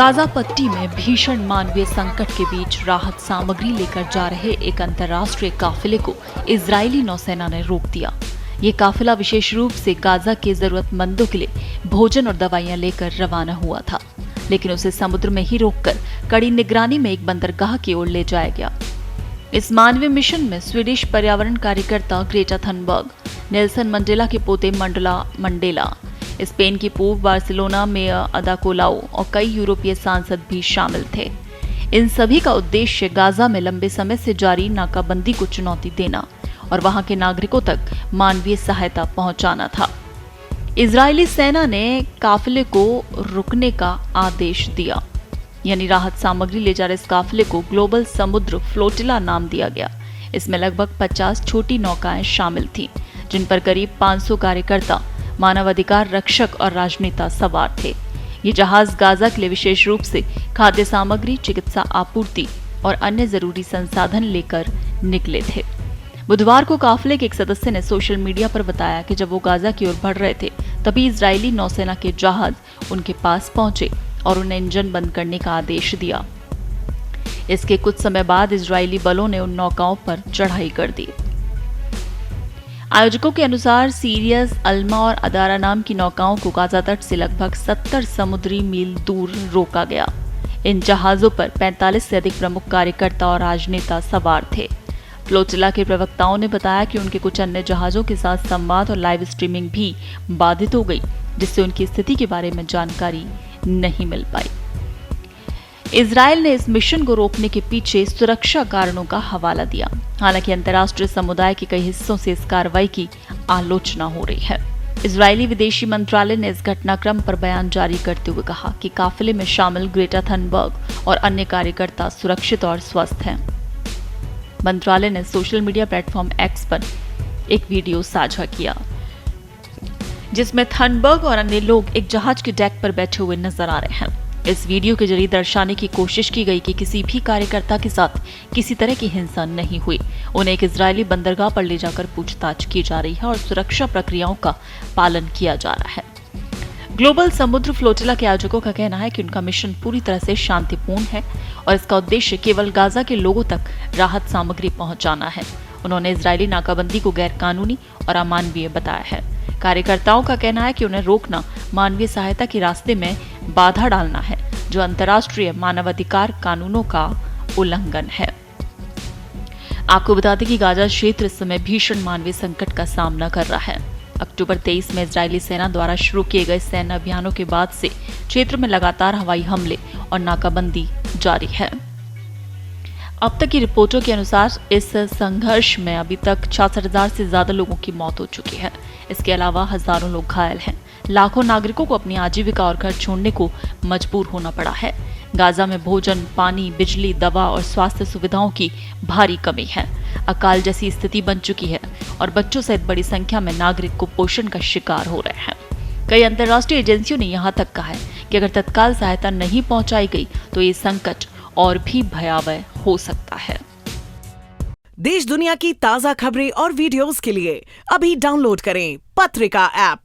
Gaza पट्टी में भीषण मानवीय संकट के बीच राहत सामग्री लेकर जा रहे एक अंतर्राष्ट्रीय काफिले को इजरायली नौसेना ने रोक दिया। ये काफिला विशेष रूप से गाजा के जरूरतमंदों के लिए भोजन और दवाइयां लेकर रवाना हुआ था, लेकिन उसे समुद्र में ही रोककर कड़ी निगरानी में एक बंदरगाह की ओर ले जाया गया। इस मानवीय मिशन में स्वीडिश पर्यावरण कार्यकर्ता ग्रेटा थनबर्ग, नेल्सन मंडेला के पोते मंडेला, स्पेन की पूर्व बार्सिलोना मेयर अदा कोलाओ और कई यूरोपीय सांसद भी शामिल थे। इन सभी का उद्देश्य गाजा में लंबे समय से जारी नाकाबंदी को चुनौती देना और वहां के नागरिकों तक मानवीय सहायता पहुंचाना था। इजरायली सेना ने काफिले को रुकने का आदेश दिया, यानी राहत सामग्री ले जा रहे इस काफिले को ग्लोबल समुद्र फ्लोटिला नाम दिया गया। इसमें लगभग 50 छोटी नौकाएं शामिल थीं, जिन पर करीब 500 कार्यकर्ता, मानवाधिकार रक्षक और राजनेता सवार थे। ये जहाज गाजा के लिए विशेष रूप से खाद्य सामग्री, चिकित्सा आपूर्ति और अन्य जरूरी संसाधन लेकर निकले थे। बुधवार को काफिले के एक सदस्य ने सोशल मीडिया पर बताया कि जब वो गाजा की ओर बढ़ रहे थे, तभी इजरायली नौसेना के जहाज उनके पास पहुंचे और उन्हें इंजन बंद करने का आदेश दिया। इसके कुछ समय बाद इजरायली बलों ने उन नौकाओं पर चढ़ाई कर दी। आयोजकों के अनुसार सीरियस, अल्मा और अदारा नाम की नौकाओं को गाजा तट से लगभग 70 समुद्री मील दूर रोका गया। इन जहाजों पर 45 से अधिक प्रमुख कार्यकर्ता और राजनेता सवार थे। फ्लोटिला के प्रवक्ताओं ने बताया कि उनके कुछ अन्य जहाजों के साथ संवाद और लाइव स्ट्रीमिंग भी बाधित हो गई, जिससे उनकी स्थिति के बारे में जानकारी नहीं मिल पाई। इजरायल ने इस मिशन को रोकने के पीछे सुरक्षा कारणों का हवाला दिया। हालांकि अंतर्राष्ट्रीय समुदाय के कई हिस्सों से इस कार्रवाई की आलोचना हो रही है। इजरायली विदेशी मंत्रालय ने इस घटनाक्रम पर बयान जारी करते हुए कहा कि काफिले में शामिल ग्रेटा थनबर्ग और अन्य कार्यकर्ता सुरक्षित और स्वस्थ हैं। मंत्रालय ने सोशल मीडिया प्लेटफॉर्म एक्स पर एक वीडियो साझा किया, जिसमें थनबर्ग और अन्य लोग एक जहाज के डेक पर बैठे हुए नजर आ रहे हैं। इस वीडियो के जरिए दर्शाने की कोशिश की गई कि किसी भी कार्यकर्ता के साथ किसी तरह की हिंसा नहीं हुई। उन्हें एक इजरायली बंदरगाह पर ले जाकर पूछताछ की जा रही है और सुरक्षा प्रक्रियाओं का पालन किया जा रहा है। ग्लोबल समुद्र फ्लोटिला के आयोजकों का कहना है कि उनका मिशन पूरी तरह से शांतिपूर्ण है और इसका उद्देश्य केवल गाजा के लोगों तक राहत सामग्री पहुंचाना है। उन्होंने इजरायली नाकाबंदी को गैर कानूनी और अमानवीय बताया है। कार्यकर्ताओं का कहना है कि उन्हें रोकना मानवीय सहायता के रास्ते में बाधा डालना है, जो अंतर्राष्ट्रीय मानवाधिकार कानूनों का उल्लंघन है। आपको बता दें कि गाजा क्षेत्र इस समय भीषण मानवीय संकट का सामना कर रहा है। अक्टूबर 23 में इजरायली सेना द्वारा शुरू किए गए सैन्य अभियानों के बाद से क्षेत्र में लगातार हवाई हमले और नाकाबंदी जारी है। अब तक की रिपोर्टों के अनुसार इस संघर्ष में अभी तक 66,000 से ज्यादा लोगों की मौत हो चुकी है। इसके अलावा हजारों लोग घायल हैं। लाखों नागरिकों को अपनी आजीविका और घर छोड़ने को मजबूर होना पड़ा है। गाजा में भोजन, पानी, बिजली, दवा और स्वास्थ्य सुविधाओं की भारी कमी है। अकाल जैसी स्थिति बन चुकी है और बच्चों सहित बड़ी संख्या में नागरिक कुपोषण का शिकार हो रहे हैं। कई अंतर्राष्ट्रीय एजेंसियों ने यहाँ तक कहा है कि अगर तत्काल सहायता नहीं पहुंचाई गई तो ये संकट और भी भयावह हो सकता है। देश दुनिया की ताजा खबरें और वीडियोस के लिए अभी डाउनलोड करें पत्रिका ऐप।